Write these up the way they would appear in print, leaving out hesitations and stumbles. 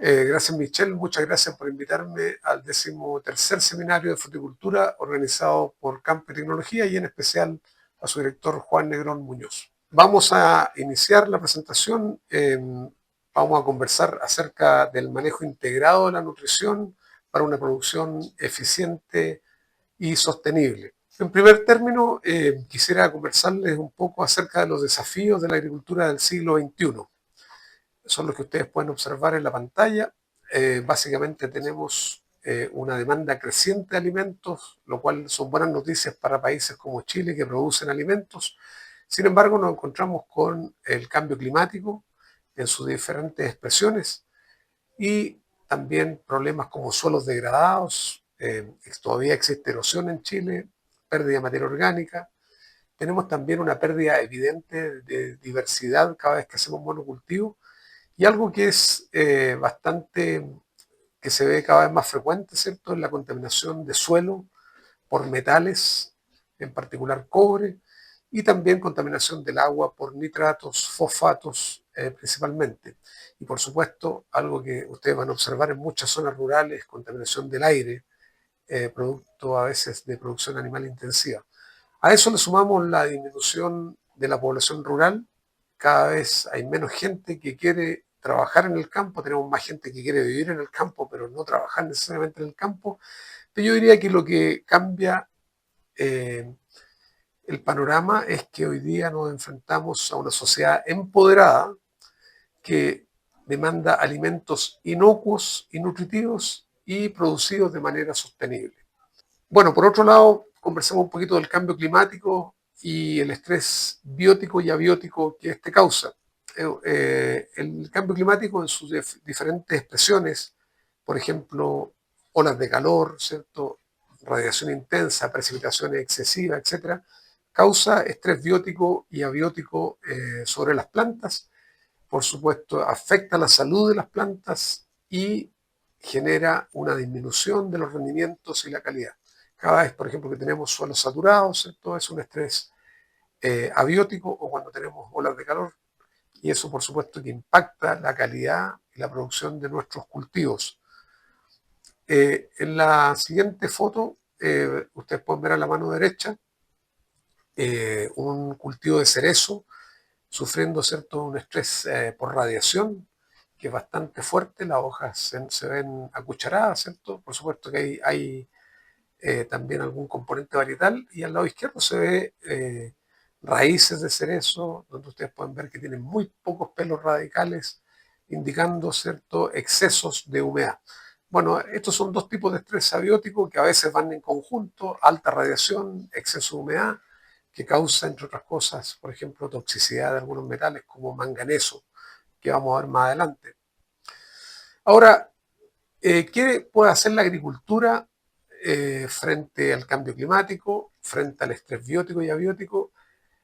Gracias, Michelle. Muchas gracias por invitarme al 13º seminario de fruticultura organizado por Campo y Tecnología y en especial a su director Juan Negrón Muñoz. Vamos a iniciar la presentación. Vamos a conversar acerca del manejo integrado de la nutrición para una producción eficiente y sostenible. En primer término, quisiera conversarles un poco acerca de los desafíos de la agricultura del siglo XXI. Son los que ustedes pueden observar en la pantalla. Básicamente tenemos una demanda creciente de alimentos, lo cual son buenas noticias para países como Chile que producen alimentos. Sin embargo, nos encontramos con el cambio climático en sus diferentes expresiones y también problemas como suelos degradados. Todavía existe erosión en Chile, pérdida de materia orgánica. Tenemos también una pérdida evidente de diversidad cada vez que hacemos monocultivo. Y algo que es que se ve cada vez más frecuente, ¿cierto?, es la contaminación de suelo por metales, en particular cobre, y también contaminación del agua por nitratos, fosfatos principalmente. Y por supuesto, algo que ustedes van a observar en muchas zonas rurales, contaminación del aire, producto a veces de producción animal intensiva. A eso le sumamos la disminución de la población rural. Cada vez hay menos gente que quiere trabajar en el campo, tenemos más gente que quiere vivir en el campo, pero no trabajar necesariamente en el campo. Pero yo diría que lo que cambia el panorama es que hoy día nos enfrentamos a una sociedad empoderada que demanda alimentos inocuos y nutritivos y producidos de manera sostenible. Bueno, por otro lado, conversemos un poquito del cambio climático y el estrés biótico y abiótico que este causa. El cambio climático en sus diferentes expresiones, por ejemplo, olas de calor, ¿cierto?, radiación intensa, precipitaciones excesivas, etcétera, causa estrés biótico y abiótico sobre las plantas. Por supuesto, afecta la salud de las plantas y genera una disminución de los rendimientos y la calidad. Cada vez, por ejemplo, que tenemos suelos saturados, esto es un estrés abiótico, o cuando tenemos olas de calor, y eso por supuesto que impacta la calidad y la producción de nuestros cultivos. En la siguiente foto, ustedes pueden ver a la mano derecha un cultivo de cerezo sufriendo, ¿cierto?, un estrés por radiación que es bastante fuerte. Las hojas se ven acucharadas, ¿cierto? Por supuesto que hay también algún componente varietal, y al lado izquierdo se ve raíces de cerezo, donde ustedes pueden ver que tienen muy pocos pelos radicales, indicando, ¿cierto?, excesos de humedad. Bueno, estos son dos tipos de estrés abiótico que a veces van en conjunto: alta radiación, exceso de humedad, que causa, entre otras cosas, por ejemplo, toxicidad de algunos metales como manganeso, que vamos a ver más adelante. Ahora, ¿qué puede hacer la agricultura frente al cambio climático, frente al estrés biótico y abiótico?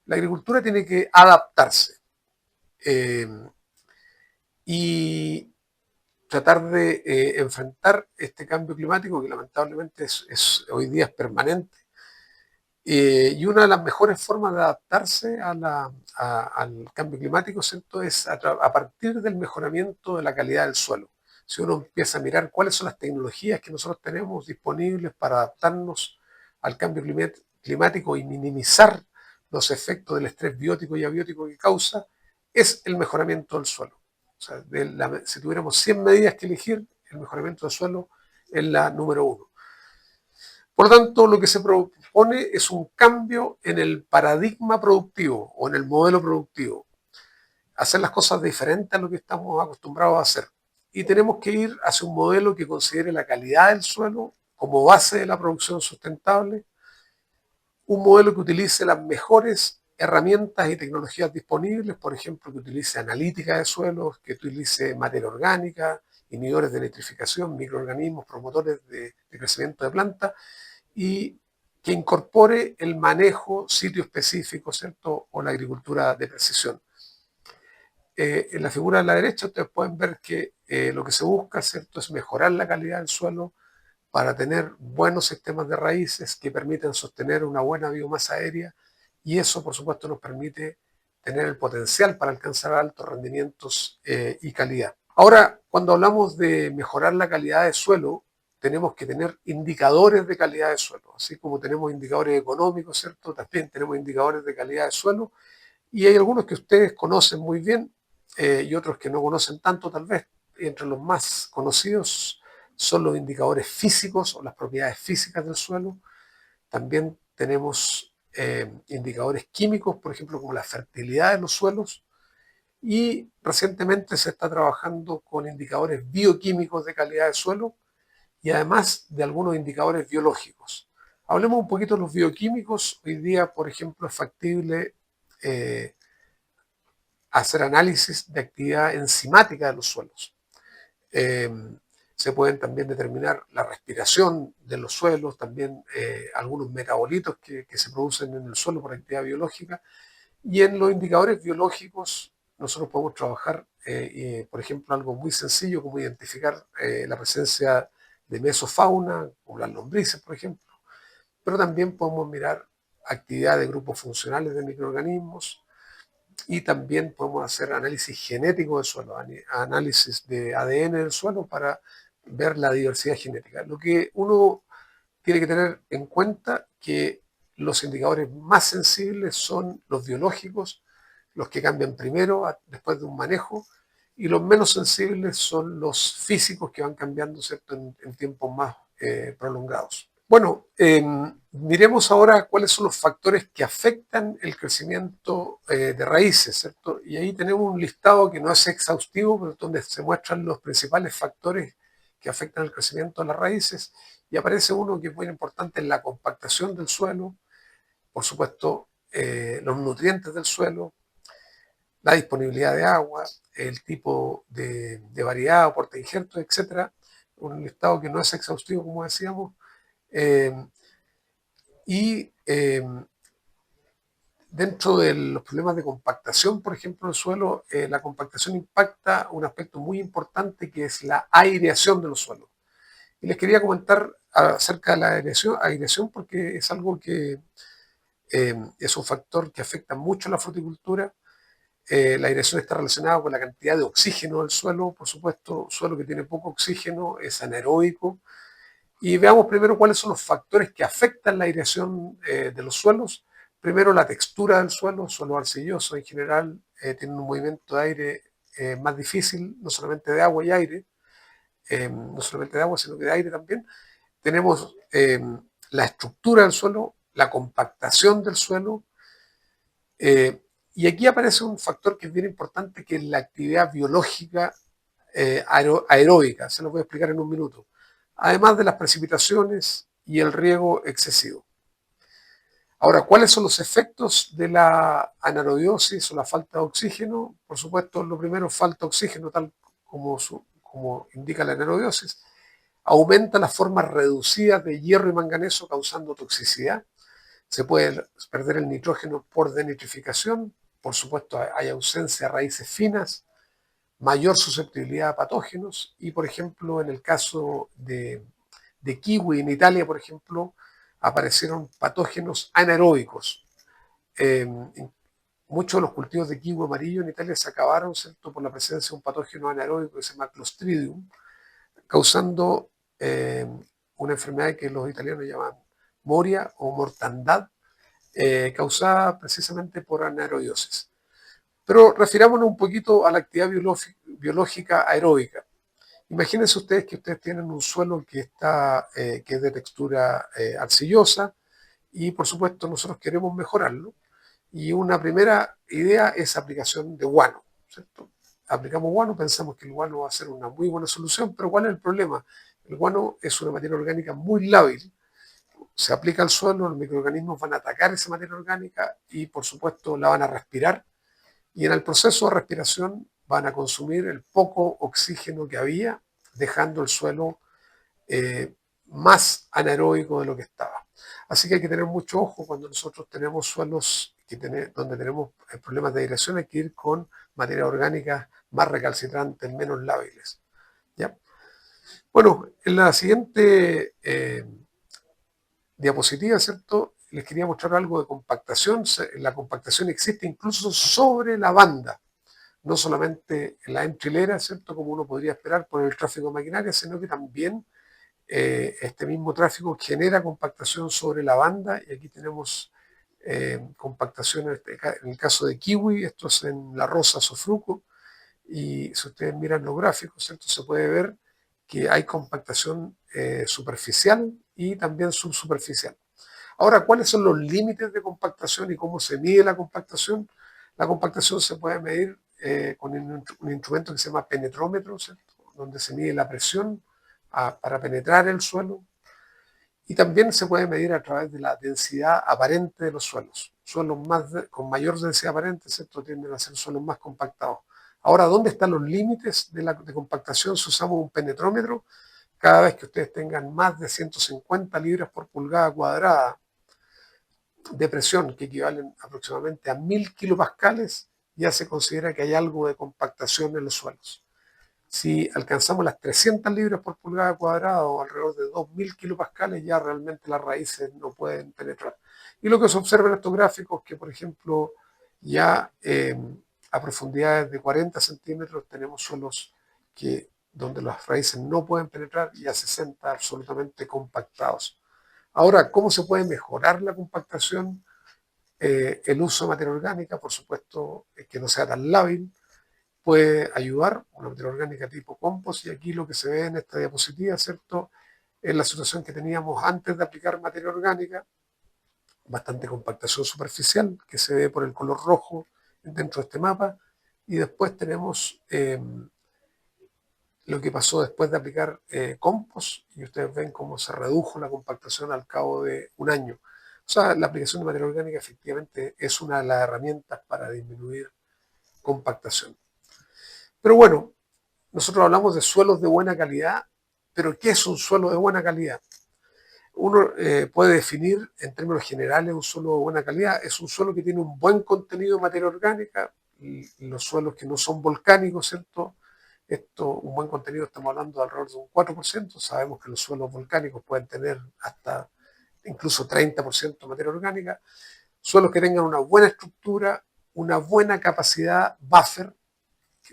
La agricultura tiene que adaptarse eh, y tratar de enfrentar este cambio climático que lamentablemente hoy día es permanente. Y una de las mejores formas de adaptarse al cambio climático, ¿cierto?, es a partir del mejoramiento de la calidad del suelo. Si uno empieza a mirar cuáles son las tecnologías que nosotros tenemos disponibles para adaptarnos al cambio climático y minimizar los efectos del estrés biótico y abiótico que causa, es el mejoramiento del suelo. O sea, si tuviéramos 100 medidas que elegir, el mejoramiento del suelo es la número 1. Por lo tanto, lo que se propone es un cambio en el paradigma productivo o en el modelo productivo. Hacer las cosas diferentes a lo que estamos acostumbrados a hacer. Y tenemos que ir hacia un modelo que considere la calidad del suelo como base de la producción sustentable, un modelo que utilice las mejores herramientas y tecnologías disponibles, por ejemplo, que utilice analítica de suelos, que utilice materia orgánica, inhibidores de nitrificación, microorganismos, promotores de crecimiento de plantas, y que incorpore el manejo sitio específico, ¿cierto?, o la agricultura de precisión. En la figura de la derecha ustedes pueden ver que lo que se busca, ¿cierto?, es mejorar la calidad del suelo para tener buenos sistemas de raíces que permitan sostener una buena biomasa aérea, y eso por supuesto nos permite tener el potencial para alcanzar altos rendimientos y calidad. Ahora, cuando hablamos de mejorar la calidad de suelo, tenemos que tener indicadores de calidad de suelo, así como tenemos indicadores económicos, ¿cierto? También tenemos indicadores de calidad de suelo y hay algunos que ustedes conocen muy bien y otros que no conocen tanto tal vez. Entre los más conocidos son los indicadores físicos o las propiedades físicas del suelo. También tenemos indicadores químicos, por ejemplo, como la fertilidad de los suelos. Y recientemente se está trabajando con indicadores bioquímicos de calidad de suelo y además de algunos indicadores biológicos. Hablemos un poquito de los bioquímicos. Hoy día, por ejemplo, es factible eh, hacer análisis de actividad enzimática de los suelos. Eh, Se pueden también determinar la respiración de los suelos, también algunos metabolitos que se producen en el suelo por actividad biológica. Y en los indicadores biológicos nosotros podemos trabajar, por ejemplo, algo muy sencillo como identificar la presencia de mesofauna, como las lombrices, por ejemplo, pero también podemos mirar actividad de grupos funcionales de microorganismos y también podemos hacer análisis genético del suelo, análisis de ADN del suelo para ver la diversidad genética. Lo que uno tiene que tener en cuenta que los indicadores más sensibles son los biológicos, los que cambian primero, después de un manejo, y los menos sensibles son los físicos que van cambiando, ¿cierto?, en tiempos más prolongados. Bueno, miremos ahora cuáles son los factores que afectan el crecimiento de raíces, ¿cierto? Y ahí tenemos un listado que no es exhaustivo, pero donde se muestran los principales factores que afectan el crecimiento de las raíces. Y aparece uno que es muy importante en la compactación del suelo, por supuesto, los nutrientes del suelo, la disponibilidad de agua, el tipo de variedad o porte injerto, etcétera. Un listado que no es exhaustivo, como decíamos. Eh, y Dentro de los problemas de compactación, por ejemplo, del suelo, la compactación impacta un aspecto muy importante que es la aireación de los suelos. Y les quería comentar acerca de la aireación porque es algo que es un factor que afecta mucho a la fruticultura. La aireación está relacionada con la cantidad de oxígeno del suelo. Por supuesto, suelo que tiene poco oxígeno es anaeróbico. Y veamos primero cuáles son los factores que afectan la aireación de los suelos. Primero, la textura del suelo. Suelo arcilloso en general tiene un movimiento de aire más difícil, no solamente de agua y aire, no solamente de agua, sino que de aire también. Tenemos la estructura del suelo, la compactación del suelo, eh, y aquí aparece un factor que es bien importante, que es la actividad biológica aeróbica. Se lo voy a explicar en un minuto. Además de las precipitaciones y el riego excesivo. Ahora, ¿cuáles son los efectos de la anaerobiosis o la falta de oxígeno? Por supuesto, lo primero, falta de oxígeno, tal como indica la anaerobiosis. Aumenta las formas reducidas de hierro y manganeso causando toxicidad. Se puede perder el nitrógeno por denitrificación. Por supuesto, hay ausencia de raíces finas, mayor susceptibilidad a patógenos y, por ejemplo, en el caso de kiwi en Italia, por ejemplo, aparecieron patógenos anaeróbicos. Eh, Muchos de los cultivos de kiwi amarillo en Italia se acabaron, ¿cierto?, por la presencia de un patógeno anaeróbico que se llama Clostridium, causando una enfermedad que los italianos llaman moria o mortandad, causada precisamente por anaerobiosis. Pero refirámonos un poquito a la actividad biológica aeróbica. Imagínense ustedes que ustedes tienen un suelo que es de textura arcillosa y por supuesto nosotros queremos mejorarlo. Y una primera idea es aplicación de guano, ¿cierto? Aplicamos guano, pensamos que el guano va a ser una muy buena solución, pero ¿cuál es el problema? El guano es una materia orgánica muy lábil. Se aplica al suelo, los microorganismos van a atacar esa materia orgánica y por supuesto la van a respirar y en el proceso de respiración van a consumir el poco oxígeno que había, dejando el suelo más anaeróbico de lo que estaba. Así que hay que tener mucho ojo cuando nosotros tenemos suelos donde tenemos problemas de aireación, hay que ir con materias orgánicas más recalcitrantes, menos lábiles. ¿Ya? Bueno, en la siguiente diapositiva, ¿cierto? Les quería mostrar algo de compactación. La compactación existe incluso sobre la banda. no solamente en la entrilera, ¿cierto?, como uno podría esperar por el tráfico de maquinaria, sino que también este mismo tráfico genera compactación sobre la banda, y aquí tenemos compactación en el caso de Kiwi, esto es en la Rosa Sofruco, y si ustedes miran los gráficos, ¿cierto?, se puede ver que hay compactación superficial y también subsuperficial. Ahora, ¿cuáles son los límites de compactación y cómo se mide la compactación? La compactación se puede medir con un instrumento que se llama penetrómetro, ¿cierto?, donde se mide la presión para penetrar el suelo, y también se puede medir a través de la densidad aparente de los suelos. Suelos con mayor densidad aparente, ¿cierto?, tienden a ser suelos más compactados. Ahora, ¿dónde están los límites de compactación si usamos un penetrómetro? Cada vez que ustedes tengan más de 150 libras por pulgada cuadrada de presión, que equivalen aproximadamente a 1000 kilopascales, ya se considera que hay algo de compactación en los suelos. Si alcanzamos las 300 libras por pulgada cuadrada o alrededor de 2000 kilopascales, ya realmente las raíces no pueden penetrar. Y lo que se observa en estos gráficos es que, por ejemplo, ya a profundidades de 40 centímetros tenemos suelos donde las raíces no pueden penetrar y a 60 absolutamente compactados. Ahora, ¿cómo se puede mejorar la compactación? El uso de materia orgánica, por supuesto, que no sea tan lábil, puede ayudar, una materia orgánica tipo compost, y aquí lo que se ve en esta diapositiva, ¿cierto?, es la situación que teníamos antes de aplicar materia orgánica, bastante compactación superficial, que se ve por el color rojo dentro de este mapa, y después tenemos lo que pasó después de aplicar compost, y ustedes ven cómo se redujo la compactación al cabo de un año. O sea, la aplicación de materia orgánica efectivamente es una de las herramientas para disminuir compactación. Pero bueno, nosotros hablamos de suelos de buena calidad, pero ¿qué es un suelo de buena calidad? Uno puede definir en términos generales un suelo de buena calidad. Es un suelo que tiene un buen contenido de materia orgánica, y los suelos que no son volcánicos, ¿cierto? Un buen contenido, estamos hablando de alrededor de un 4%. Sabemos que los suelos volcánicos pueden tener hasta incluso 30% de materia orgánica. Suelos que tengan una buena estructura, una buena capacidad buffer,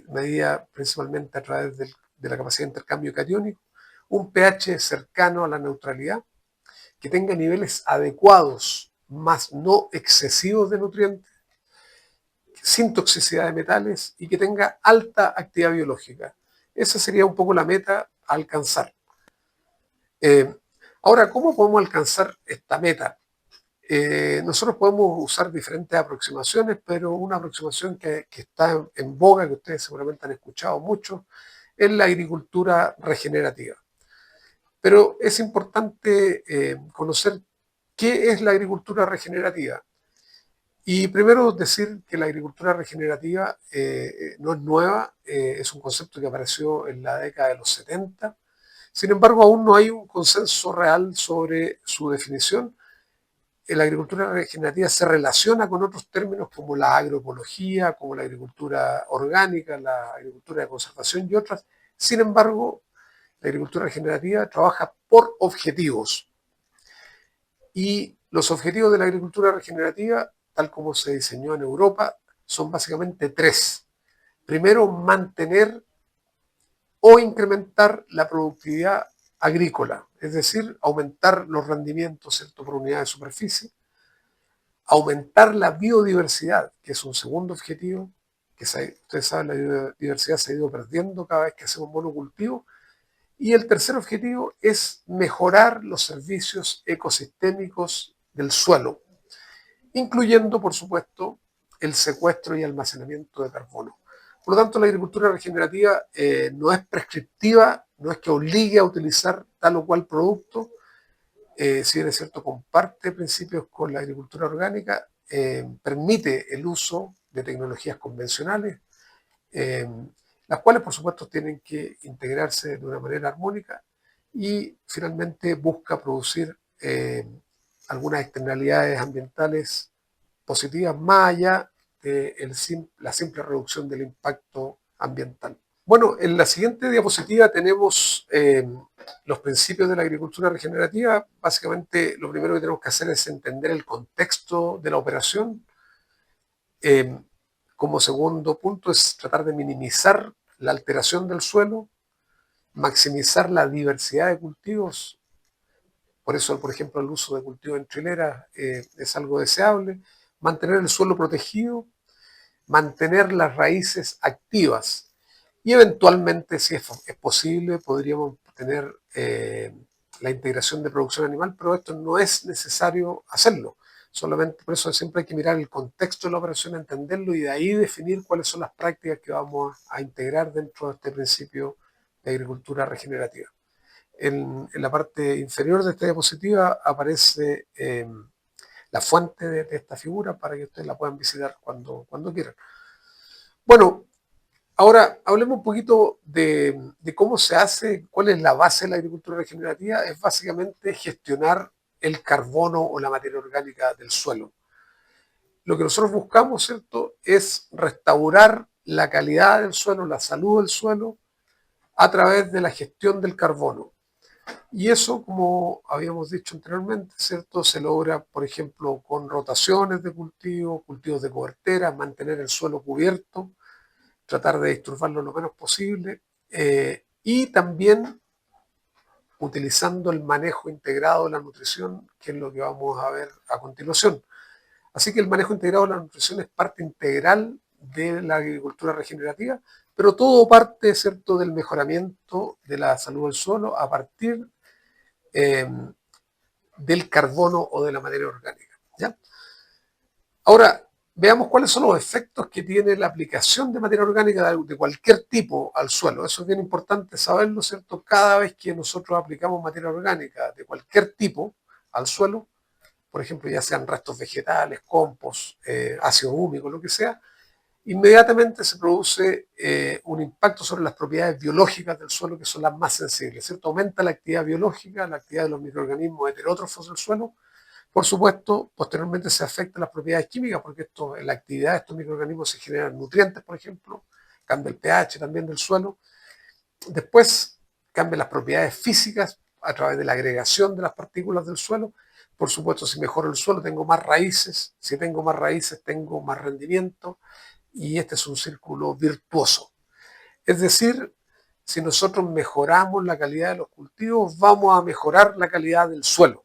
medida principalmente a través de la capacidad de intercambio catiónico, un pH cercano a la neutralidad, que tenga niveles adecuados, más no excesivos de nutrientes, sin toxicidad de metales y que tenga alta actividad biológica. Esa sería un poco la meta a alcanzar. Ahora, ¿cómo podemos alcanzar esta meta? Nosotros podemos usar diferentes aproximaciones, pero una aproximación que está en boga, que ustedes seguramente han escuchado mucho, es la agricultura regenerativa. Pero es importante conocer qué es la agricultura regenerativa. Y primero decir que la agricultura regenerativa no es nueva, es un concepto que apareció en la década de los 70. Sin embargo, aún no hay un consenso real sobre su definición. La agricultura regenerativa se relaciona con otros términos como la agroecología, como la agricultura orgánica, la agricultura de conservación y otras. Sin embargo, la agricultura regenerativa trabaja por objetivos. Y los objetivos de la agricultura regenerativa, tal como se diseñó en Europa, son básicamente tres. Primero, mantener o incrementar la productividad agrícola, es decir, aumentar los rendimientos, ¿cierto?, por unidad de superficie. Aumentar la biodiversidad, que es un segundo objetivo, que ustedes saben, la biodiversidad se ha ido perdiendo cada vez que hacemos monocultivo. Y el tercer objetivo es mejorar los servicios ecosistémicos del suelo, incluyendo, por supuesto, el secuestro y almacenamiento de carbono. Por lo tanto, la agricultura regenerativa no es prescriptiva, no es que obligue a utilizar tal o cual producto. Si bien es cierto, comparte principios con la agricultura orgánica, permite el uso de tecnologías convencionales, las cuales por supuesto tienen que integrarse de una manera armónica, y finalmente busca producir algunas externalidades ambientales positivas más allá de la simple reducción del impacto ambiental. Bueno, en la siguiente diapositiva tenemos los principios de la agricultura regenerativa. Básicamente lo primero que tenemos que hacer es entender el contexto de la operación. Como segundo punto es tratar de minimizar la alteración del suelo, maximizar la diversidad de cultivos. Por eso, por ejemplo, el uso de cultivos en trilera es algo deseable. Mantener el suelo protegido, mantener las raíces activas y eventualmente, si es posible, podríamos tener la integración de producción animal, pero esto no es necesario hacerlo. Solamente por eso siempre hay que mirar el contexto de la operación, entenderlo y de ahí definir cuáles son las prácticas que vamos a integrar dentro de este principio de agricultura regenerativa. En la parte inferior de esta diapositiva aparece la fuente de esta figura para que ustedes la puedan visitar cuando quieran. Bueno, ahora hablemos un poquito de cómo se hace, cuál es la base de la agricultura regenerativa. Es básicamente gestionar el carbono o la materia orgánica del suelo. Lo que nosotros buscamos, ¿cierto?, es restaurar la calidad del suelo, la salud del suelo, a través de la gestión del carbono. Y eso, como habíamos dicho anteriormente, ¿cierto?, se logra, por ejemplo, con rotaciones de cultivos, cultivos de cobertera, mantener el suelo cubierto, tratar de disturbarlo lo menos posible, y también utilizando el manejo integrado de la nutrición, que es lo que vamos a ver a continuación. Así que el manejo integrado de la nutrición es parte integral de la agricultura regenerativa, pero todo parte, ¿cierto?, del mejoramiento de la salud del suelo a partir eh, del carbono o de la materia orgánica, ¿ya? Ahora, veamos cuáles son los efectos que tiene la aplicación de materia orgánica de cualquier tipo al suelo. Eso es bien importante saberlo, ¿cierto? Cada vez que nosotros aplicamos materia orgánica de cualquier tipo al suelo, por ejemplo, ya sean restos vegetales, compost, ácido húmico, lo que sea, inmediatamente se produce un impacto sobre las propiedades biológicas del suelo, que son las más sensibles, ¿cierto? Aumenta la actividad biológica, la actividad de los microorganismos heterótrofos del suelo. Por supuesto, posteriormente se afectan las propiedades químicas, porque en la actividad de estos microorganismos se generan nutrientes, por ejemplo, cambia el pH también del suelo. Después cambian las propiedades físicas a través de la agregación de las partículas del suelo. Por supuesto, si mejoro el suelo, tengo más raíces. Si tengo más raíces, tengo más rendimiento. Y este es un círculo virtuoso. Es decir, si nosotros mejoramos la calidad de los cultivos, vamos a mejorar la calidad del suelo.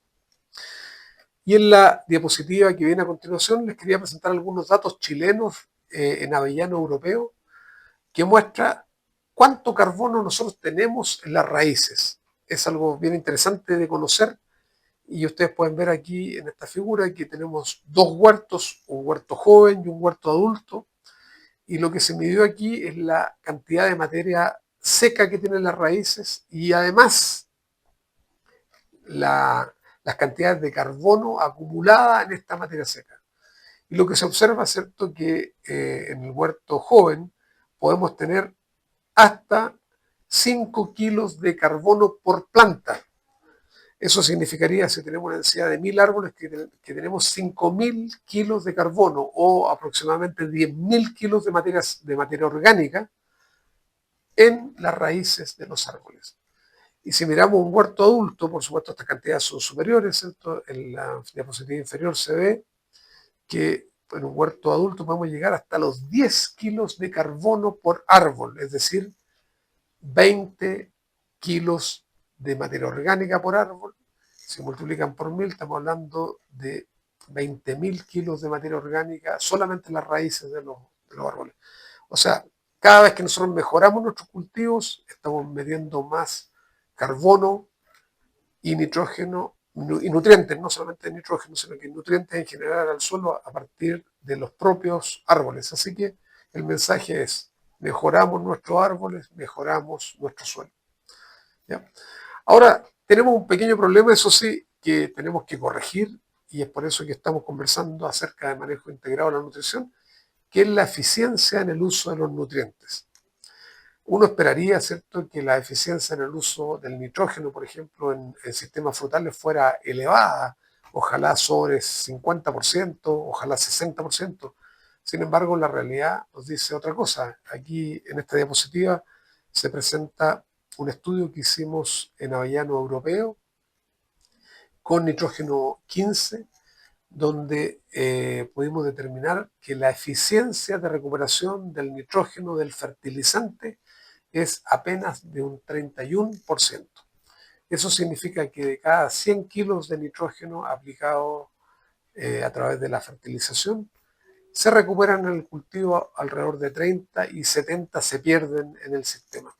Y en la diapositiva que viene a continuación les quería presentar algunos datos chilenos en avellano europeo que muestra cuánto carbono nosotros tenemos en las raíces. Es algo bien interesante de conocer y ustedes pueden ver aquí en esta figura que tenemos dos huertos, un huerto joven y un huerto adulto, y lo que se midió aquí es la cantidad de materia seca que tienen las raíces y además las cantidades de carbono acumulada en esta materia seca. Y lo que se observa, ¿cierto?, que en el huerto joven podemos tener hasta 5 kilos de carbono por planta. Eso significaría, si tenemos una densidad de 1000 árboles, que tenemos 5000 kilos de carbono o aproximadamente 10.000 kilos de materia orgánica en las raíces de los árboles. Y si miramos un huerto adulto, por supuesto estas cantidades son superiores, ¿cierto? En la diapositiva inferior se ve que en un huerto adulto podemos llegar hasta los 10 kilos de carbono por árbol, es decir, 20 kilos de materia orgánica por árbol. Si multiplican por 1000, estamos hablando de 20.000 kilos de materia orgánica solamente en las raíces de los árboles. O sea, cada vez que nosotros mejoramos nuestros cultivos, estamos metiendo más carbono y nitrógeno y nutrientes, no solamente nitrógeno, sino que nutrientes en general al suelo a partir de los propios árboles. Así que el mensaje es: mejoramos nuestros árboles, mejoramos nuestro suelo. ¿Ya? Ahora, tenemos un pequeño problema, eso sí, que tenemos que corregir, y es por eso que estamos conversando acerca del manejo integrado de la nutrición, que es la eficiencia en el uso de los nutrientes. Uno esperaría, ¿cierto?, que la eficiencia en el uso del nitrógeno, por ejemplo, en sistemas frutales fuera elevada, ojalá sobre 50%, ojalá 60%. Sin embargo, la realidad nos dice otra cosa. Aquí, en esta diapositiva, se presenta un estudio que hicimos en avellano europeo con nitrógeno 15, donde pudimos determinar que la eficiencia de recuperación del nitrógeno del fertilizante es apenas de un 31%. Eso significa que de cada 100 kilos de nitrógeno aplicado a través de la fertilización, se recuperan en el cultivo alrededor de 30 y 70 se pierden en el sistema.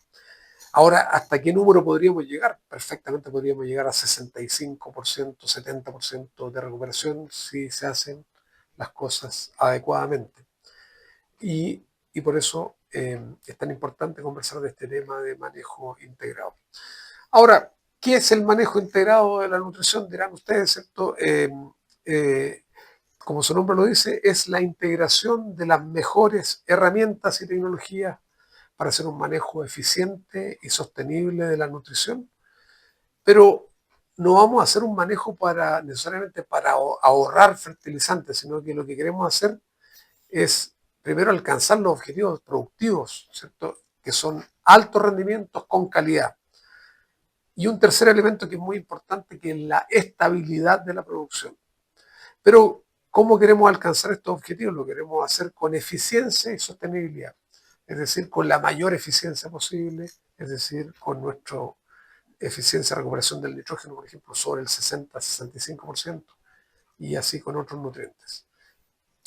Ahora, ¿hasta qué número podríamos llegar? Perfectamente podríamos llegar a 65%, 70% de recuperación si se hacen las cosas adecuadamente. Y por eso es tan importante conversar de este tema de manejo integrado. Ahora, ¿qué es el manejo integrado de la nutrición? Dirán ustedes, ¿cierto? Como su nombre lo dice, es la integración de las mejores herramientas y tecnologías para hacer un manejo eficiente y sostenible de la nutrición, pero no vamos a hacer un manejo necesariamente para ahorrar fertilizantes, sino que lo que queremos hacer es primero alcanzar los objetivos productivos, ¿cierto? Que son altos rendimientos con calidad. Y un tercer elemento que es muy importante, que es la estabilidad de la producción. Pero, ¿cómo queremos alcanzar estos objetivos? Lo queremos hacer con eficiencia y sostenibilidad. Es decir, con la mayor eficiencia posible, es decir, con nuestra eficiencia de recuperación del nitrógeno, por ejemplo, sobre el 60-65%, y así con otros nutrientes.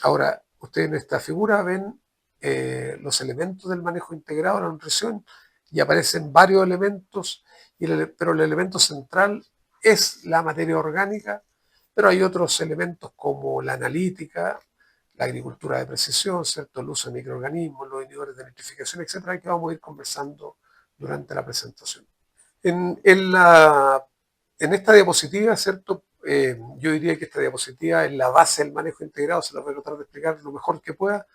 Ahora, ustedes en esta figura ven los elementos del manejo integrado de la nutrición y aparecen varios elementos, pero el elemento central es la materia orgánica, pero hay otros elementos como la analítica, la agricultura de precisión, ¿cierto? El uso de microorganismos, los inhibidores de nitrificación, etcétera, que vamos a ir conversando durante la presentación. En esta diapositiva, ¿cierto? Yo diría que esta diapositiva es la base del manejo integrado, se lo voy a tratar de explicar lo mejor que pueda.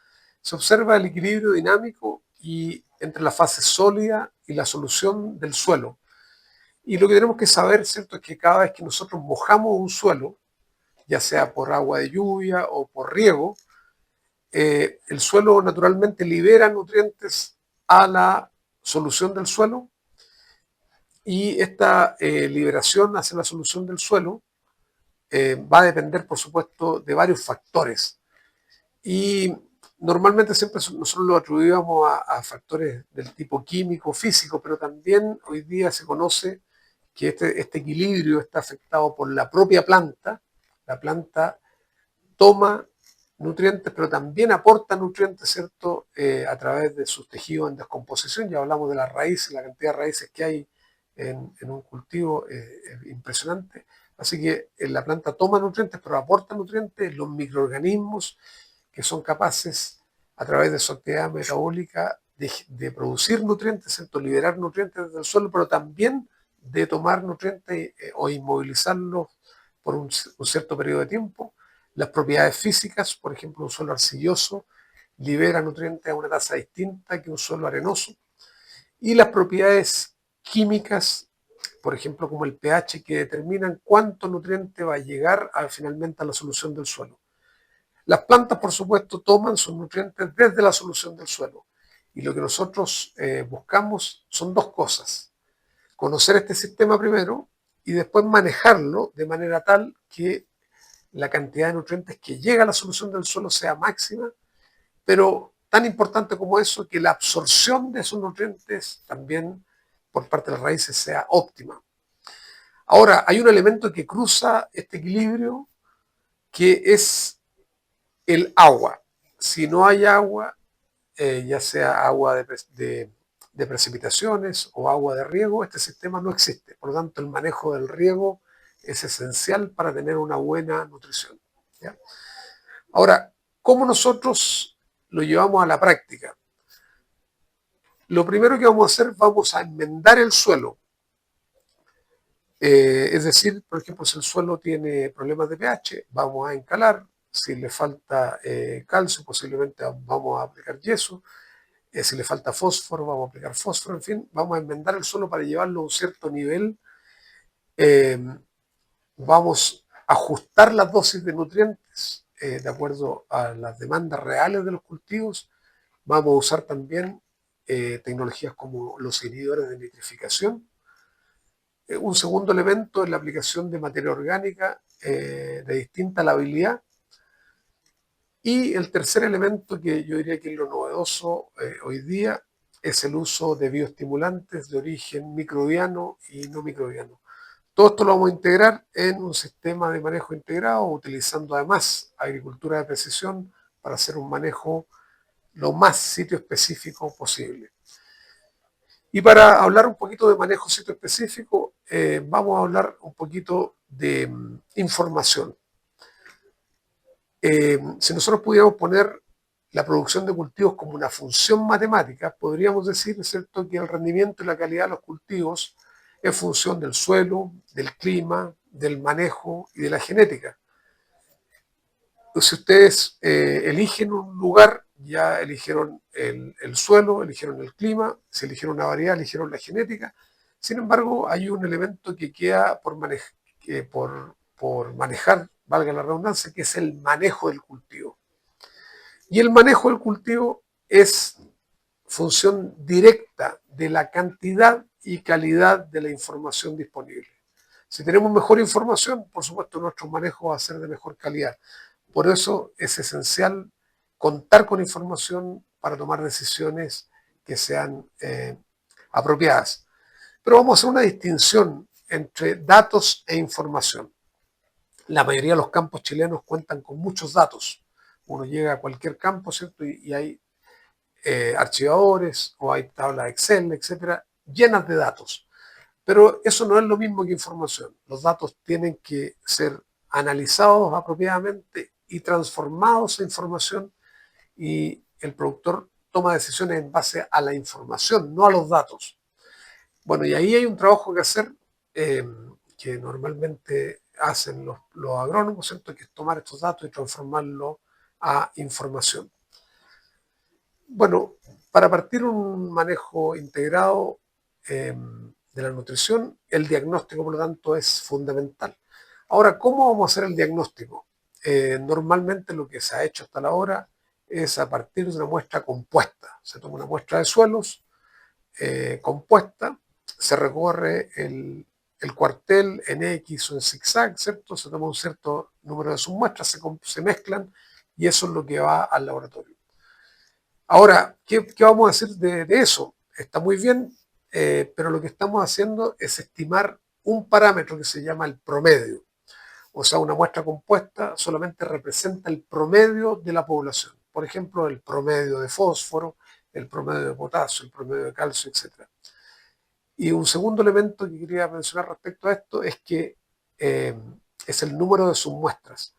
Se observa el equilibrio dinámico y entre la fase sólida y la solución del suelo. Y lo que tenemos que saber, ¿cierto?, es que cada vez que nosotros mojamos un suelo, ya sea por agua de lluvia o por riego, el suelo naturalmente libera nutrientes a la solución del suelo, y esta liberación hacia la solución del suelo va a depender, por supuesto, de varios factores. Y normalmente siempre nosotros lo atribuíamos a factores del tipo químico, físico, pero también hoy día se conoce que este equilibrio está afectado por la propia planta. La planta toma nutrientes, pero también aporta nutrientes, ¿cierto? A través de sus tejidos en descomposición. Ya hablamos de las raíces, la cantidad de raíces que hay en un cultivo es impresionante. Así que la planta toma nutrientes, pero aporta nutrientes, los microorganismos que son capaces, a través de su actividad metabólica, de producir nutrientes, ¿cierto? Liberar nutrientes del suelo, pero también de tomar nutrientes o inmovilizarlos por un cierto periodo de tiempo. Las propiedades físicas, por ejemplo, un suelo arcilloso libera nutrientes a una tasa distinta que un suelo arenoso. Y las propiedades químicas, por ejemplo, como el pH, que determinan cuánto nutriente va a llegar finalmente a la solución del suelo. Las plantas, por supuesto, toman sus nutrientes desde la solución del suelo. Y lo que nosotros buscamos son dos cosas: conocer este sistema primero y después manejarlo de manera tal que la cantidad de nutrientes que llega a la solución del suelo sea máxima, pero tan importante como eso, que la absorción de esos nutrientes también por parte de las raíces sea óptima. Ahora, hay un elemento que cruza este equilibrio, que es el agua. Si no hay agua, ya sea agua de precipitaciones o agua de riego, este sistema no existe. Por lo tanto, el manejo del riego es esencial para tener una buena nutrición, ¿ya? Ahora, ¿cómo nosotros lo llevamos a la práctica? Lo primero que vamos a hacer, vamos a enmendar el suelo. Es decir, por ejemplo, si el suelo tiene problemas de pH, vamos a encalar. Si le falta calcio, posiblemente vamos a aplicar yeso. Si le falta fósforo, vamos a aplicar fósforo. En fin, vamos a enmendar el suelo para llevarlo a un cierto nivel. Vamos a ajustar las dosis de nutrientes de acuerdo a las demandas reales de los cultivos. Vamos a usar también tecnologías como los inhibidores de nitrificación. Un segundo elemento es la aplicación de materia orgánica de distinta labilidad. Y el tercer elemento que yo diría que es lo novedoso hoy día es el uso de bioestimulantes de origen microbiano y no microbiano. Todo esto lo vamos a integrar en un sistema de manejo integrado, utilizando además agricultura de precisión para hacer un manejo lo más sitio específico posible. Y para hablar un poquito de manejo sitio específico, vamos a hablar un poquito de información. Si nosotros pudiéramos poner la producción de cultivos como una función matemática, podríamos decir, ¿cierto?, que el rendimiento y la calidad de los cultivos es función del suelo, del clima, del manejo y de la genética. Si ustedes eligen un lugar, ya eligieron el suelo, eligieron el clima, si eligieron una variedad, eligieron la genética. Sin embargo, hay un elemento que queda por manejar, valga la redundancia, que es el manejo del cultivo. Y el manejo del cultivo es función directa de la cantidad y calidad de la información disponible. Si tenemos mejor información, por supuesto, nuestro manejo va a ser de mejor calidad. Por eso es esencial contar con información para tomar decisiones que sean apropiadas. Pero vamos a hacer una distinción entre datos e información. La mayoría de los campos chilenos cuentan con muchos datos. Uno llega a cualquier campo, ¿cierto? Y hay archivadores o hay tablas Excel, etcétera, llenas de datos. Pero eso no es lo mismo que información. Los datos tienen que ser analizados apropiadamente y transformados en información, y el productor toma decisiones en base a la información, no a los datos. Bueno, y ahí hay un trabajo que hacer que normalmente hacen los agrónomos, ¿cierto?, que es tomar estos datos y transformarlos a información. Bueno, para partir un manejo integrado de la nutrición, el diagnóstico, por lo tanto, es fundamental. Ahora, ¿cómo vamos a hacer el diagnóstico? Normalmente lo que se ha hecho hasta la hora es a partir de una muestra compuesta. Se toma una muestra de suelos compuesta, se recorre el cuartel en X o en zigzag, ¿cierto? Se toma un cierto número de submuestras, se mezclan y eso es lo que va al laboratorio. Ahora, ¿qué vamos a decir de eso? Está muy bien, pero lo que estamos haciendo es estimar un parámetro que se llama el promedio. O sea, una muestra compuesta solamente representa el promedio de la población. Por ejemplo, el promedio de fósforo, el promedio de potasio, el promedio de calcio, etc. Y un segundo elemento que quería mencionar respecto a esto es que es el número de submuestras.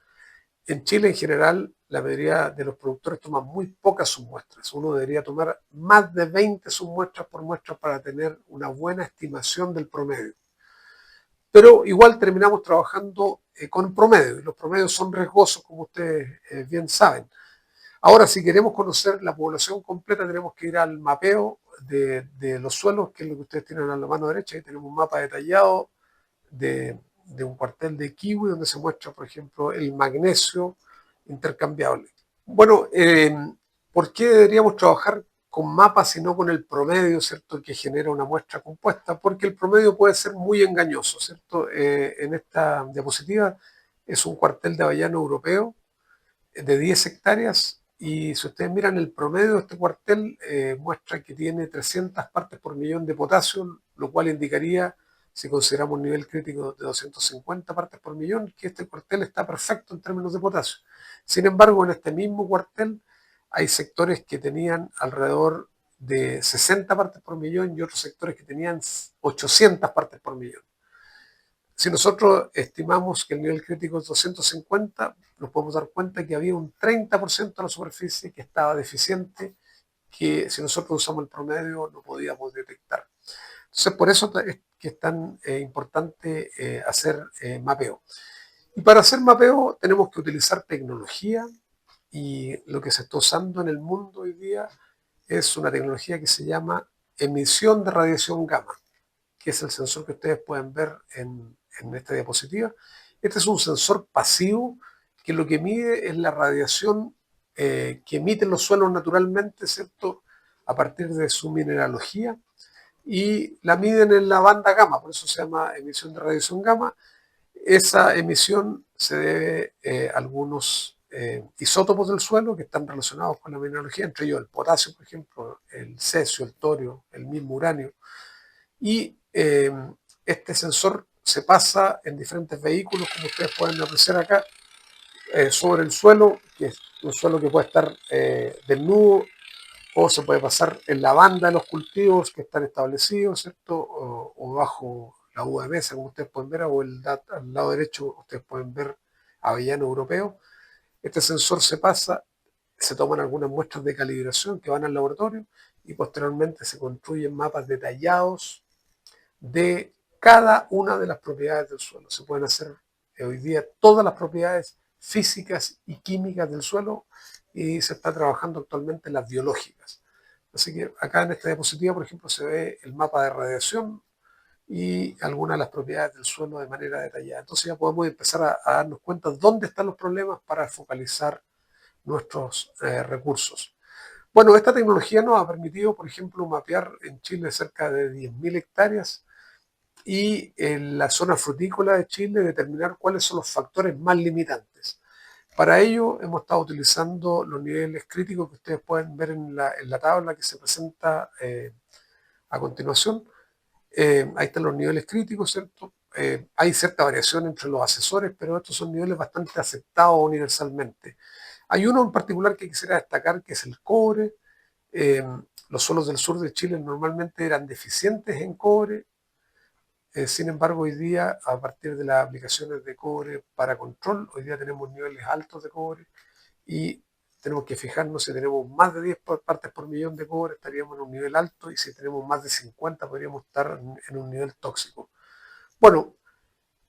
En Chile, en general, la mayoría de los productores toman muy pocas submuestras. Uno debería tomar más de 20 submuestras por muestra para tener una buena estimación del promedio. Pero igual terminamos trabajando con promedio, y los promedios son riesgosos, como ustedes bien saben. Ahora, si queremos conocer la población completa, tenemos que ir al mapeo de los suelos, que es lo que ustedes tienen a la mano derecha. Ahí tenemos un mapa detallado de un cuartel de kiwi, donde se muestra, por ejemplo, el magnesio intercambiable. Bueno, ¿por qué deberíamos trabajar con mapas y no con el promedio, ¿cierto?, que genera una muestra compuesta? Porque el promedio puede ser muy engañoso, ¿cierto? En esta diapositiva es un cuartel de avellano europeo de 10 hectáreas, y si ustedes miran el promedio de este cuartel, muestra que tiene 300 partes por millón de potasio, lo cual indicaría, si consideramos un nivel crítico de 250 partes por millón, que este cuartel está perfecto en términos de potasio. Sin embargo, en este mismo cuartel hay sectores que tenían alrededor de 60 partes por millón y otros sectores que tenían 800 partes por millón. Si nosotros estimamos que el nivel crítico es 250, nos podemos dar cuenta que había un 30% de la superficie que estaba deficiente, que si nosotros usamos el promedio no podíamos detectar. Entonces, por eso es que es tan importante hacer mapeo. Y para hacer mapeo tenemos que utilizar tecnología, y lo que se está usando en el mundo hoy día es una tecnología que se llama emisión de radiación gamma, que es el sensor que ustedes pueden ver en esta diapositiva. Este es un sensor pasivo que lo que mide es la radiación que emiten los suelos naturalmente, ¿cierto?, a partir de su mineralogía, y la miden en la banda gamma, por eso se llama emisión de radiación gamma. Esa emisión se debe a algunos isótopos del suelo que están relacionados con la mineralogía, entre ellos el potasio, por ejemplo, el cesio, el torio, el mismo uranio. Y este sensor se pasa en diferentes vehículos, como ustedes pueden apreciar acá, sobre el suelo, que es un suelo que puede estar desnudo, o se puede pasar en la banda de los cultivos que están establecidos, ¿cierto? O bajo la uva de mesa, como ustedes pueden ver, o al lado derecho ustedes pueden ver avellano europeo. Este sensor se pasa, se toman algunas muestras de calibración que van al laboratorio y posteriormente se construyen mapas detallados de cada una de las propiedades del suelo. Se pueden hacer hoy día todas las propiedades físicas y químicas del suelo y se está trabajando actualmente en las biológicas. Así que acá en esta diapositiva, por ejemplo, se ve el mapa de radiación y algunas de las propiedades del suelo de manera detallada. Entonces ya podemos empezar a darnos cuenta dónde están los problemas para focalizar nuestros recursos. Bueno, esta tecnología nos ha permitido, por ejemplo, mapear en Chile cerca de 10.000 hectáreas y en la zona frutícola de Chile determinar cuáles son los factores más limitantes. Para ello hemos estado utilizando los niveles críticos que ustedes pueden ver en la tabla que se presenta a continuación. Ahí están los niveles críticos, ¿cierto? Hay cierta variación entre los asesores, pero estos son niveles bastante aceptados universalmente. Hay uno en particular que quisiera destacar, que es el cobre. Eh, los suelos del sur de Chile normalmente eran deficientes en cobre. Sin embargo, hoy día, a partir de las aplicaciones de cobre para control, hoy día tenemos niveles altos de cobre y tenemos que fijarnos si tenemos más de 10 partes por millón de cobre, estaríamos en un nivel alto, y si tenemos más de 50 podríamos estar en un nivel tóxico. Bueno,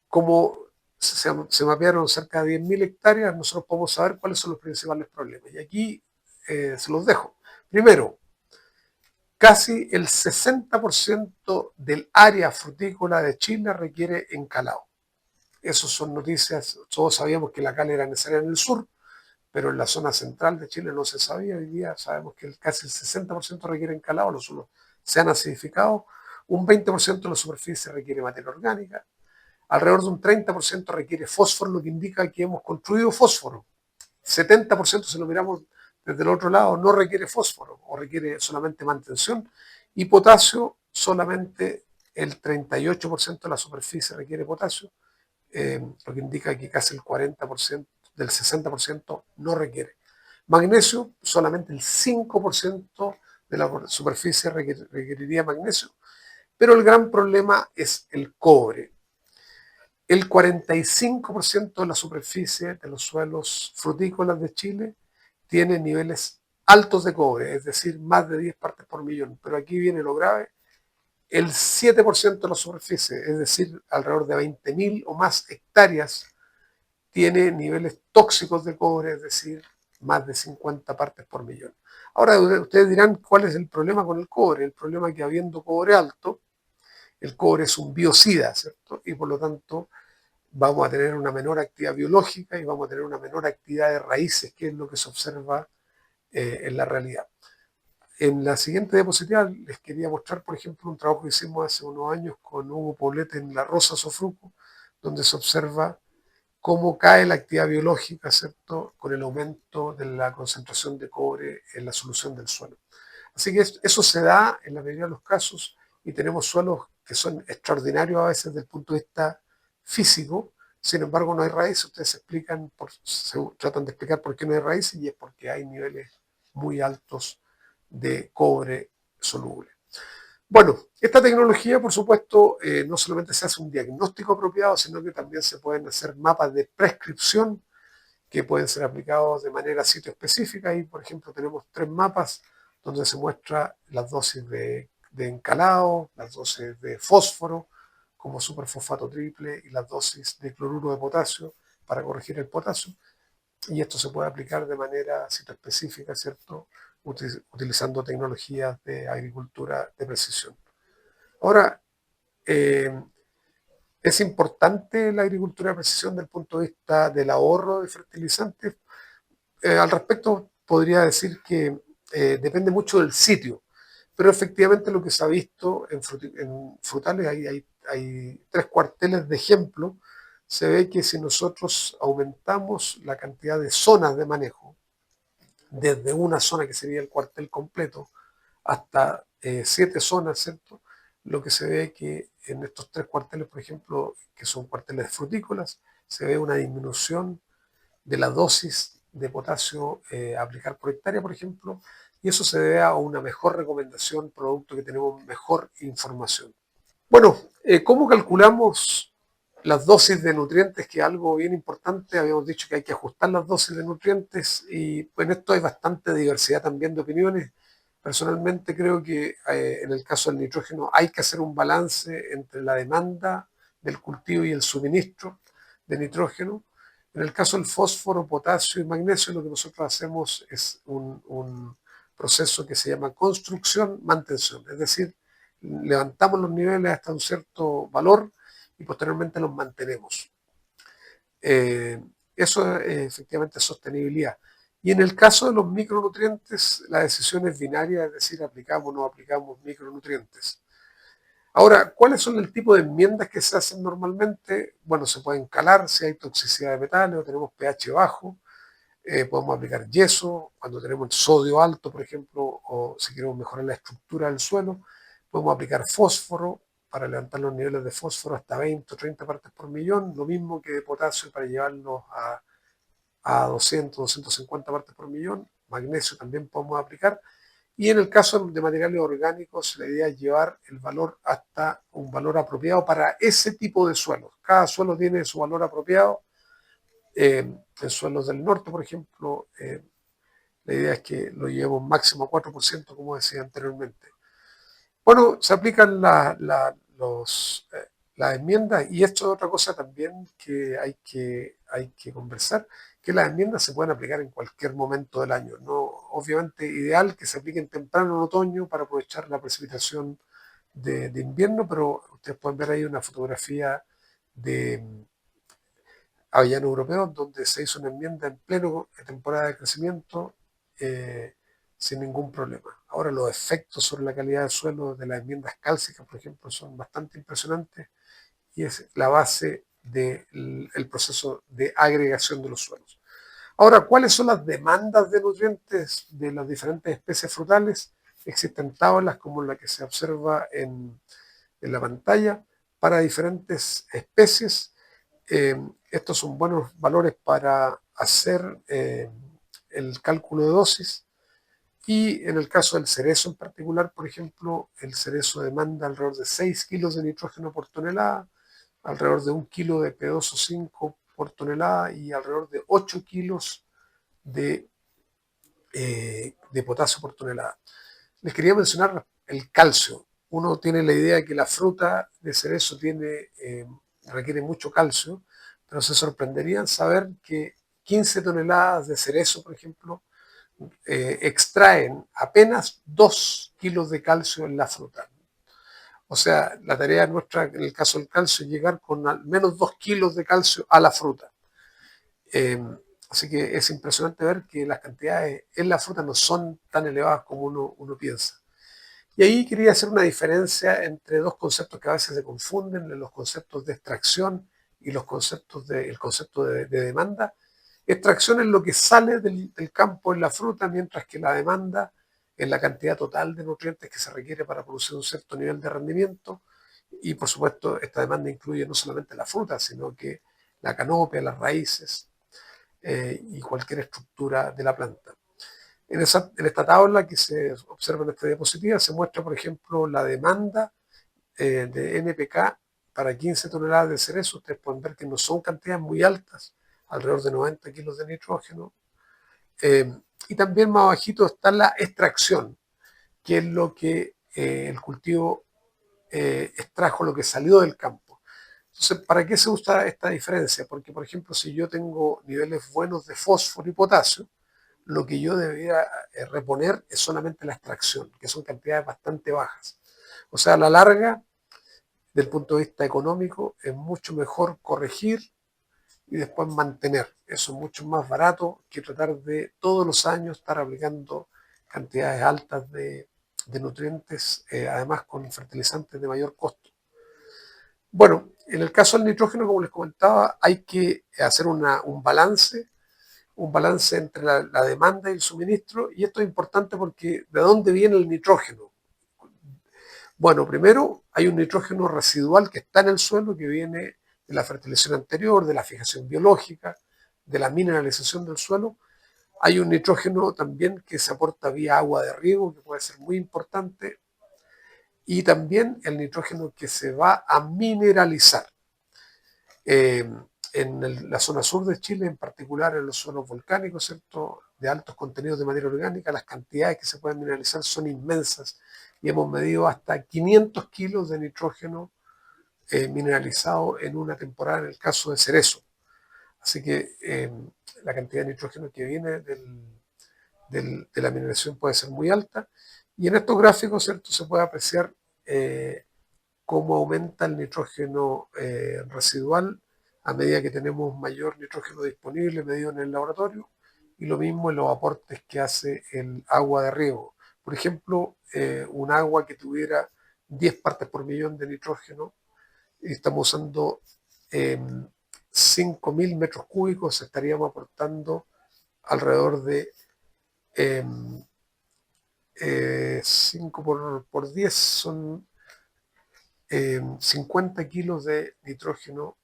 como se mapearon cerca de 10.000 hectáreas, nosotros podemos saber cuáles son los principales problemas. Y aquí se los dejo. Primero, casi el 60% del área frutícola de Chile requiere encalado. Esas son noticias, todos sabíamos que la cal era necesaria en el sur, pero en la zona central de Chile no se sabía. Hoy día sabemos que casi el 60% requiere encalado, los suelos se han acidificado, un 20% de la superficie requiere materia orgánica, alrededor de un 30% requiere fósforo, lo que indica que hemos construido fósforo. 70%, si lo miramos desde el otro lado, no requiere fósforo o requiere solamente mantención, y potasio solamente el 38% de la superficie requiere potasio, lo que indica que casi el 40% del 60% no requiere. Magnesio, solamente el 5% de la superficie requeriría magnesio, pero el gran problema es el cobre. El 45% de la superficie de los suelos frutícolas de Chile tiene niveles altos de cobre, es decir, más de 10 partes por millón. Pero aquí viene lo grave: el 7% de la superficie, es decir, alrededor de 20.000 o más hectáreas, tiene niveles tóxicos de cobre, es decir, más de 50 partes por millón. Ahora ustedes dirán, ¿cuál es el problema con el cobre? El problema es que, habiendo cobre alto, el cobre es un biocida, ¿cierto? Y por lo tanto vamos a tener una menor actividad biológica y vamos a tener una menor actividad de raíces, que es lo que se observa en la realidad. En la siguiente diapositiva les quería mostrar, por ejemplo, un trabajo que hicimos hace unos años con Hugo Poblete en La Rosa, Sofruco, donde se observa cómo cae la actividad biológica, ¿cierto?, con el aumento de la concentración de cobre en la solución del suelo. Así que eso se da en la mayoría de los casos, y tenemos suelos que son extraordinarios a veces desde el punto de vista físico. Sin embargo, no hay raíces. Ustedes se tratan de explicar por qué no hay raíces, y es porque hay niveles muy altos de cobre soluble. Bueno, esta tecnología, por supuesto, no solamente se hace un diagnóstico apropiado, sino que también se pueden hacer mapas de prescripción que pueden ser aplicados de manera sitio específica. Y, por ejemplo, tenemos 3 mapas donde se muestra las dosis de encalado, las dosis de fósforo como superfosfato triple y las dosis de cloruro de potasio para corregir el potasio. Y esto se puede aplicar de manera sitio específica, ¿cierto?, utilizando tecnologías de agricultura de precisión. Ahora, eh, es importante la agricultura de precisión desde el punto de vista del ahorro de fertilizantes. Al respecto, podría decir que depende mucho del sitio, pero efectivamente lo que se ha visto en frutales, hay 3 cuarteles de ejemplo, se ve que si nosotros aumentamos la cantidad de zonas de manejo, desde una zona que sería el cuartel completo hasta 7 zonas, ¿cierto? Lo que se ve que en estos 3 cuarteles, por ejemplo, que son cuarteles frutícolas, se ve una disminución de la dosis de potasio a aplicar por hectárea, por ejemplo, y eso se debe a una mejor recomendación, producto que tenemos mejor información. Bueno, ¿cómo calculamos las dosis de nutrientes? Que es algo bien importante. Habíamos dicho que hay que ajustar las dosis de nutrientes y pues, en esto hay bastante diversidad también de opiniones. Personalmente creo que en el caso del nitrógeno hay que hacer un balance entre la demanda del cultivo y el suministro de nitrógeno. En el caso del fósforo, potasio y magnesio, lo que nosotros hacemos es un proceso que se llama construcción-mantención, es decir, levantamos los niveles hasta un cierto valor y posteriormente los mantenemos. Eh, Eso es efectivamente sostenibilidad. Y en el caso de los micronutrientes, la decisión es binaria, es decir, aplicamos o no aplicamos micronutrientes. Ahora, ¿cuáles son el tipo de enmiendas que se hacen normalmente? Bueno, se pueden calar si hay toxicidad de metales o tenemos pH bajo. Podemos aplicar yeso cuando tenemos sodio alto, por ejemplo, o si queremos mejorar la estructura del suelo. Podemos aplicar fósforo para levantar los niveles de fósforo hasta 20 o 30 partes por millón, lo mismo que de potasio para llevarlos a 200, 250 partes por millón. Magnesio también podemos aplicar. Y en el caso de materiales orgánicos, la idea es llevar el valor hasta un valor apropiado para ese tipo de suelos. Cada suelo tiene su valor apropiado. En suelos del norte, por ejemplo, la idea es que lo llevemos máximo a 4%, como decía anteriormente. Bueno, se aplican las enmiendas y esto es otra cosa también que hay que conversar, que las enmiendas se pueden aplicar en cualquier momento del año. ¿No? Obviamente ideal que se apliquen temprano en otoño para aprovechar la precipitación de invierno, pero ustedes pueden ver ahí una fotografía de Avellano Europeo, donde se hizo una enmienda en pleno temporada de crecimiento eh, sin ningún problema. Ahora los efectos sobre la calidad del suelo de las enmiendas cálcicas, por ejemplo, son bastante impresionantes y es la base del proceso de agregación de los suelos. Ahora, ¿cuáles son las demandas de nutrientes de las diferentes especies frutales? Existen tablas como la que se observa en la pantalla para diferentes especies. Estos son buenos valores para hacer el cálculo de dosis. Y en el caso del cerezo en particular, por ejemplo, el cerezo demanda alrededor de 6 kilos de nitrógeno por tonelada, alrededor de 1 kilo de P2O5 por tonelada y alrededor de 8 kilos de potasio por tonelada. Les quería mencionar el calcio. Uno tiene la idea de que la fruta de cerezo requiere mucho calcio, pero se sorprenderían saber que 15 toneladas de cerezo, por ejemplo, extraen apenas 2 kilos de calcio en la fruta. O sea, la tarea nuestra en el caso del calcio es llegar con al menos 2 kilos de calcio a la fruta. Eh, Así que es impresionante ver que las cantidades en la fruta no son tan elevadas como uno piensa. Y ahí quería hacer una diferencia entre dos conceptos que a veces se confunden, los conceptos de extracción y el concepto de demanda. Extracción es lo que sale del campo en la fruta, mientras que la demanda es la cantidad total de nutrientes que se requiere para producir un cierto nivel de rendimiento. Y por supuesto, esta demanda incluye no solamente la fruta, sino que la canopia, las raíces y cualquier estructura de la planta. En esta tabla que se observa en esta diapositiva se muestra, por ejemplo, la demanda de NPK para 15 toneladas de cerezo. Ustedes pueden ver que no son cantidades muy altas, alrededor de 90 kilos de nitrógeno. Y también más abajito está la extracción, que es lo que el cultivo extrajo, lo que salió del campo. Entonces, ¿para qué se usa esta diferencia? Porque, por ejemplo, si yo tengo niveles buenos de fósforo y potasio, lo que yo debería reponer es solamente la extracción, que son cantidades bastante bajas. O sea, a la larga, del punto de vista económico, es mucho mejor corregir y después mantener. Eso es mucho más barato que tratar de todos los años estar aplicando cantidades altas de nutrientes, además con fertilizantes de mayor costo. Bueno, En el caso del nitrógeno, como les comentaba, hay que hacer un balance entre la demanda y el suministro, y esto es importante porque ¿de dónde viene el nitrógeno? Bueno, primero hay un nitrógeno residual que está en el suelo, que viene de la fertilización anterior, de la fijación biológica, de la mineralización del suelo. Hay un nitrógeno también que se aporta vía agua de riego, que puede ser muy importante, y también el nitrógeno que se va a mineralizar. Eh, la zona sur de Chile, en particular en los suelos volcánicos, ¿cierto?, de altos contenidos de materia orgánica, las cantidades que se pueden mineralizar son inmensas y hemos medido hasta 500 kilos de nitrógeno mineralizado en una temporada en el caso de Cerezo. Así que la cantidad de nitrógeno que viene de la mineralización puede ser muy alta. Y en estos gráficos, ¿cierto?, se puede apreciar cómo aumenta el nitrógeno residual a medida que tenemos mayor nitrógeno disponible medido en el laboratorio, y lo mismo en los aportes que hace el agua de riego. Por ejemplo, un agua que tuviera 10 partes por millón de nitrógeno, y estamos usando 5.000 metros cúbicos, estaríamos aportando alrededor de 5 por 10 son 50 kilos de nitrógeno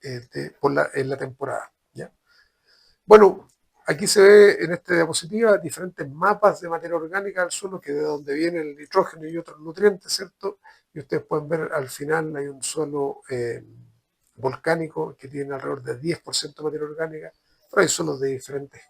en la temporada, ¿ya? Bueno, aquí se ve en esta diapositiva diferentes mapas de materia orgánica del suelo, que de donde viene el nitrógeno y otros nutrientes, ¿cierto? Y ustedes pueden ver al final hay un suelo volcánico que tiene alrededor de 10% de materia orgánica, pero hay suelos de diferentes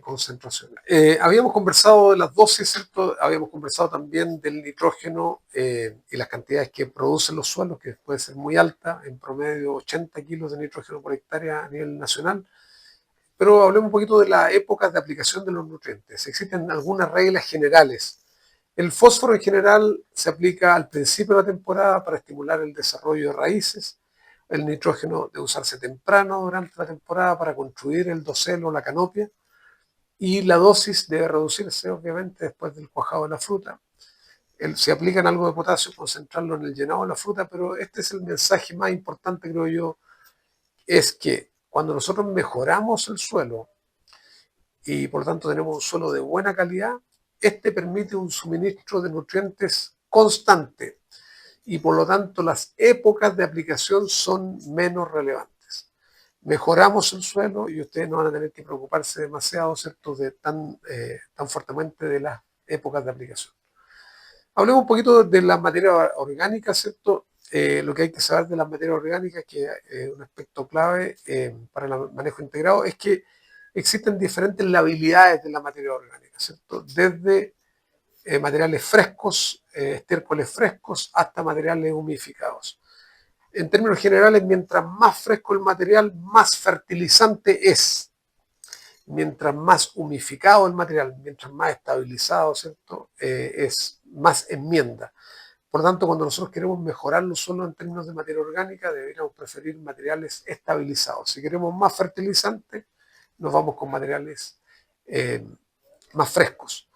concentraciones. Habíamos conversado de las dosis, ¿cierto? Habíamos conversado también del nitrógeno y las cantidades que producen los suelos, que puede ser muy alta, en promedio 80 kilos de nitrógeno por hectárea a nivel nacional. Pero hablemos un poquito de las épocas de aplicación de los nutrientes. Existen algunas reglas generales. El fósforo en general se aplica al principio de la temporada para estimular el desarrollo de raíces. El nitrógeno debe usarse temprano durante la temporada para construir el dosel o la canopia. Y la dosis debe reducirse, obviamente, después del cuajado de la fruta. Se aplican algo de potasio, concentrarlo en el llenado de la fruta, pero este es el mensaje más importante, creo yo, es que cuando nosotros mejoramos el suelo y por lo tanto tenemos un suelo de buena calidad, este permite un suministro de nutrientes constante y por lo tanto las épocas de aplicación son menos relevantes. Mejoramos el suelo y ustedes no van a tener que preocuparse demasiado, ¿cierto?, tan fuertemente de las épocas de aplicación. Hablemos un poquito de la materia orgánica, ¿cierto? Lo que hay que saber de las materias orgánicas, que es un aspecto clave para el manejo integrado, es que existen diferentes labilidades de la materia orgánica, ¿cierto? Desde materiales frescos, estiércoles frescos, hasta materiales humificados. En términos generales, mientras más fresco el material, más fertilizante es. Mientras más humificado el material, mientras más estabilizado, ¿cierto?, es más enmienda. Por lo tanto, cuando nosotros queremos mejorarlo solo en términos de materia orgánica, deberíamos preferir materiales estabilizados. Si queremos más fertilizante, nos vamos con materiales más frescos.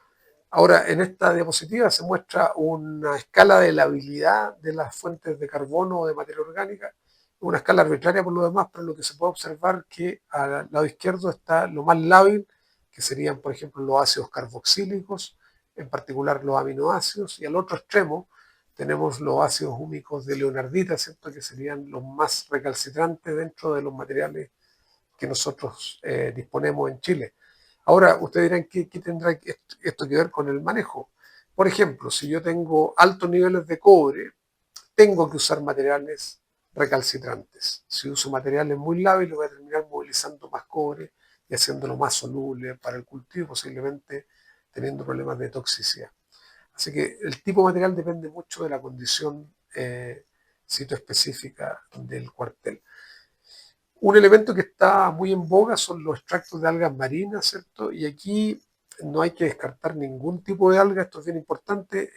Ahora, en esta diapositiva se muestra una escala de labilidad de las fuentes de carbono o de materia orgánica, una escala arbitraria por lo demás, pero lo que se puede observar que al lado izquierdo está lo más lábil, que serían, por ejemplo, los ácidos carboxílicos, en particular los aminoácidos, y al otro extremo tenemos los ácidos húmicos de leonardita, ¿cierto?, que serían los más recalcitrantes dentro de los materiales que nosotros disponemos en Chile. Ahora, ustedes dirán, ¿qué tendrá esto que ver con el manejo? Por ejemplo, si yo tengo altos niveles de cobre, tengo que usar materiales recalcitrantes. Si uso materiales muy lábiles, voy a terminar movilizando más cobre y haciéndolo más soluble para el cultivo, posiblemente teniendo problemas de toxicidad. Así que el tipo de material depende mucho de la condición sitoespecífica del cuartel. Un elemento que está muy en boga son los extractos de algas marinas, ¿cierto? Y aquí no hay que descartar ningún tipo de alga, esto es bien importante.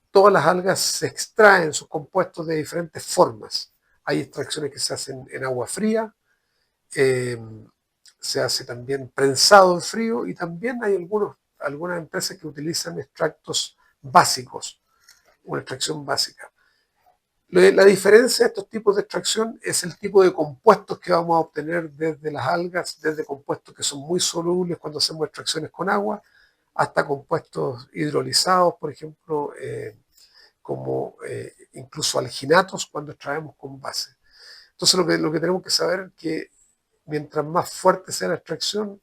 Todas las algas se extraen sus compuestos de diferentes formas. Hay extracciones que se hacen en agua fría, eh, se hace también prensado en frío y también hay algunas empresas que utilizan extractos básicos, una extracción básica. La diferencia de estos tipos de extracción es el tipo de compuestos que vamos a obtener desde las algas, desde compuestos que son muy solubles cuando hacemos extracciones con agua, hasta compuestos hidrolizados, por ejemplo, como incluso alginatos cuando extraemos con base. Entonces lo que tenemos que saber es que mientras más fuerte sea la extracción,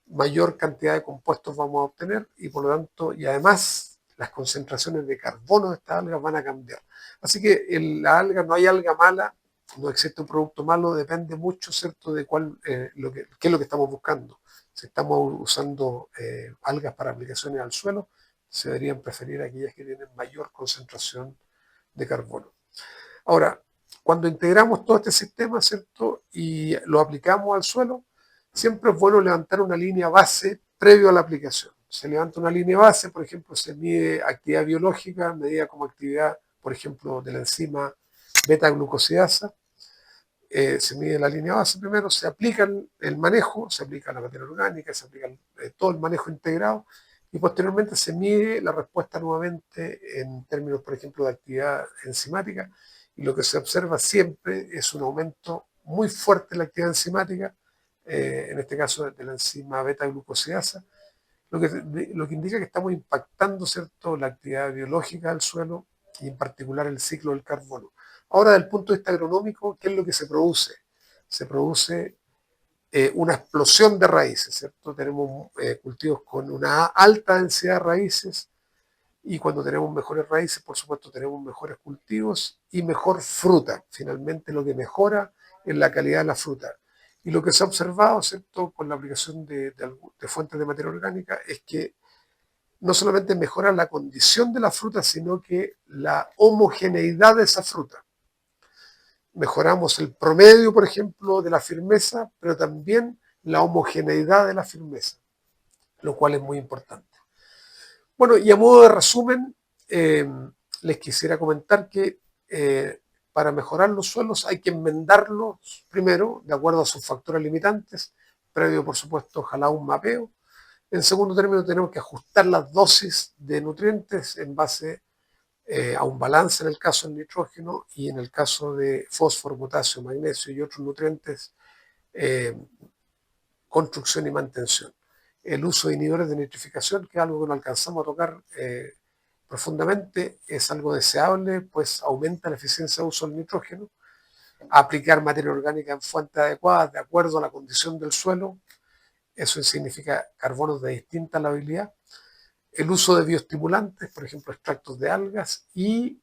mayor cantidad de compuestos vamos a obtener y por lo tanto, y además las concentraciones de carbono de estas algas van a cambiar. Así que la alga, no hay alga mala, no existe un producto malo, depende mucho, ¿cierto?, de qué es lo que estamos buscando. Si estamos usando algas para aplicaciones al suelo, se deberían preferir aquellas que tienen mayor concentración de carbono. Ahora, cuando integramos todo este sistema, ¿cierto?, y lo aplicamos al suelo, siempre es bueno levantar una línea base previo a la aplicación. Se levanta una línea base, por ejemplo, se mide actividad biológica, medida como actividad, por ejemplo, de la enzima beta-glucosidasa. Se mide la línea base primero, se aplica el manejo, se aplica la materia orgánica, se aplica todo el manejo integrado y posteriormente se mide la respuesta nuevamente en términos, por ejemplo, de actividad enzimática y lo que se observa siempre es un aumento muy fuerte en la actividad enzimática, en este caso de la enzima beta-glucosidasa, lo que indica que estamos impactando, ¿cierto?, la actividad biológica del suelo y en particular el ciclo del carbono. Ahora, desde el punto de vista agronómico, ¿qué es lo que se produce? Se produce una explosión de raíces, ¿cierto? Tenemos cultivos con una alta densidad de raíces y cuando tenemos mejores raíces, por supuesto, tenemos mejores cultivos y mejor fruta. Finalmente, lo que mejora es la calidad de la fruta. Y lo que se ha observado, ¿cierto?, con la aplicación de fuentes de materia orgánica es que no solamente mejora la condición de la fruta, sino que la homogeneidad de esa fruta. Mejoramos el promedio, por ejemplo, de la firmeza, pero también la homogeneidad de la firmeza, lo cual es muy importante. Bueno, y a modo de resumen, les quisiera comentar que para mejorar los suelos hay que enmendarlos primero, de acuerdo a sus factores limitantes, previo, por supuesto, ojalá un mapeo. En segundo término, tenemos que ajustar las dosis de nutrientes en base a un balance en el caso del nitrógeno y en el caso de fósforo, potasio, magnesio y otros nutrientes, eh, construcción y mantención. El uso de inhibidores de nitrificación, que es algo que no alcanzamos a tocar profundamente, es algo deseable, pues aumenta la eficiencia de uso del nitrógeno. Aplicar materia orgánica en fuentes adecuadas de acuerdo a la condición del suelo, eso significa carbonos de distinta labilidad. El uso de bioestimulantes, por ejemplo, extractos de algas, y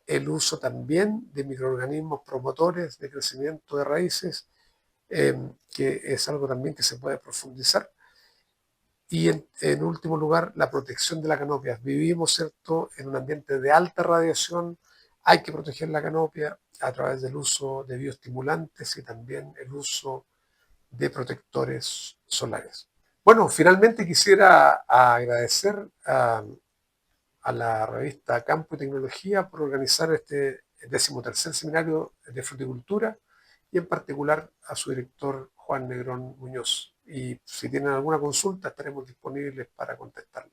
el uso también de microorganismos promotores de crecimiento de raíces, que es algo también que se puede profundizar. Y en último lugar, la protección de la canopia. Vivimos, ¿cierto?, en un ambiente de alta radiación, hay que proteger la canopia a través del uso de bioestimulantes y también el uso de protectores solares. Bueno, finalmente quisiera agradecer a la revista Campo y Tecnología por organizar este 13º seminario de fruticultura y en particular a su director Juan Negrón Muñoz. Y si tienen alguna consulta estaremos disponibles para contestarla.